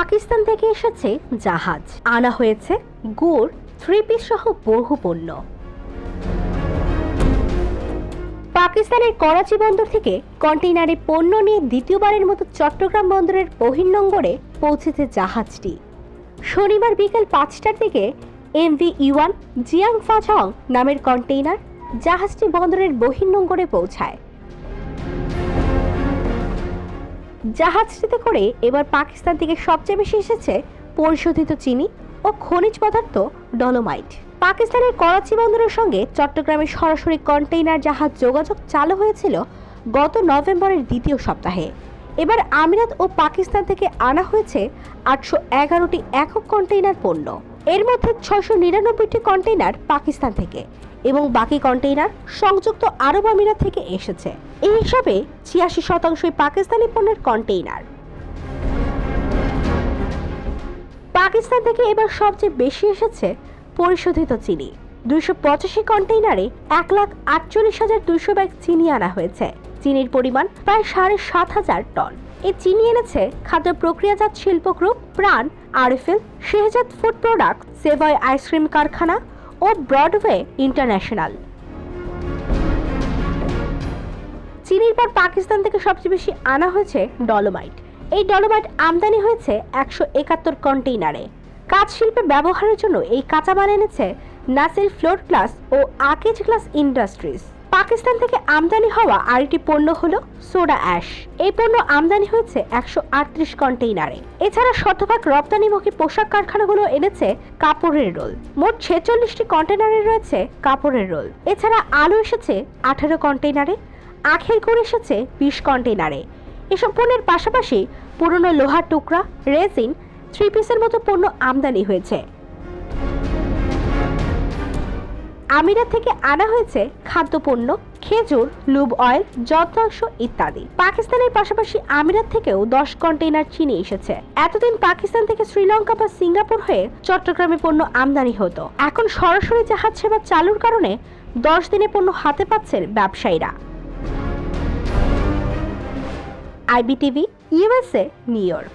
পাকিস্তান থেকে এসেছে জাহাজ, আনা হয়েছে গুড়, 3 পিস সহ বহু পণ্য। পাকিস্তানের করাচি বন্দর থেকে কন্টেইনারে পণ্য নিয়ে দ্বিতীয়বারের মতো চট্টগ্রাম বন্দরের বহির্নোঙরে পৌঁছেছে জাহাজটি। শনিবার বিকেল 5টার দিকে এমভি ইওয়ান জিয়াং ফাঝং নামের কন্টেইনার জাহাজটি বন্দরের বহির্নোঙরে পৌঁছায়। জাহাজটিতে করে এবার পাকিস্তান থেকে সবচেয়ে বেশি এসেছে পরিশোধিত চিনি ও খনিজ পদার্থ ডলোমাইট। পাকিস্তানের করাচি বন্দরের সঙ্গে চট্টগ্রামের সরাসরি কন্টেইনার জাহাজ যোগাযোগ চালু হয়েছিল গত নভেম্বরের দ্বিতীয় সপ্তাহে। এবার আমিরাত ও পাকিস্তান থেকে আনা হয়েছে 811টি একক কন্টেইনার পণ্য। এর মধ্যে 699টি কন্টেইনার পাকিস্তান থেকে এবং বাকি কন্টেইনার সংযুক্ত আরব আমিরাত থেকে এসেছে। এই হিসাবে 86% পাকিস্তানি পণ্যের কন্টেইনার। পাকিস্তান থেকে এবার সবচেয়ে বেশি এসেছে পরিশোধিত চিনি। 285 কন্টেইনারে 1,48,200 ব্যাগ চিনি আনা হয়েছে। চিনির পরিমাণ প্রায় 7,500 টন। এই চিনি এনেছে খাদ্য প্রক্রিয়াজাত শিল্প গ্রুপ প্রাণ, RFL, Shehzad food product, Savoy ice cream কারখানা ও ব্রডওয়ে ইন্টারন্যাশনাল। চিনির পর পাকিস্তান থেকে সবচেয়ে বেশি আনা হয়েছে ডলোমাইট। এই ডলোমাইট আমদানি হয়েছে 171 কন্টেইনারে। কাঁচ শিল্পে ব্যবহারের জন্য এই কাঁচামাল এনেছে নাসির ফ্লোর গ্লাস ও আকিজ গ্লাস ইন্ডাস্ট্রিজ। পাকিস্তান থেকে আমদানি হওয়া আরেকটি পণ্য হলো সোডা অ্যাশ। এই পণ্য আমদানি হয়েছে 138 কন্টেইনারে। এছাড়া শতভাগ রপ্তানিমুখী পোশাক কারখানাগুলো এনেছে কাপড়ের রোল। মোট 46টি কন্টেইনারে রয়েছে কাপড়ের রোল। এছাড়া আলু এসেছে 18 কন্টেইনারে, আখের গুড় এসেছে 20 কন্টেইনারে। এসব পণ্যের পাশাপাশি পুরনো লোহার টুকরা, রেজিন, 3 পিসের মতো পণ্য আমদানি হয়েছে। আমিরাত থেকে আনা হয়েছে খাদ্যপণ্য, খেজুর, লুব অয়েল, যন্ত্রাংশ ইত্যাদি। পাকিস্তানের পাশাপাশি আমিরাত থেকেও 10 কন্টেইনার চিনি এসেছে। এতদিন পাকিস্তান থেকে শ্রীলঙ্কা বা সিঙ্গাপুর হয়ে চট্টগ্রামে পণ্য আমদানি হতো। এখন সরাসরি জাহাজ সেবা চালুর কারণে 10 দিনে পণ্য হাতে পাচ্ছেন ব্যবসায়ীরা। IBTV, USA, new York.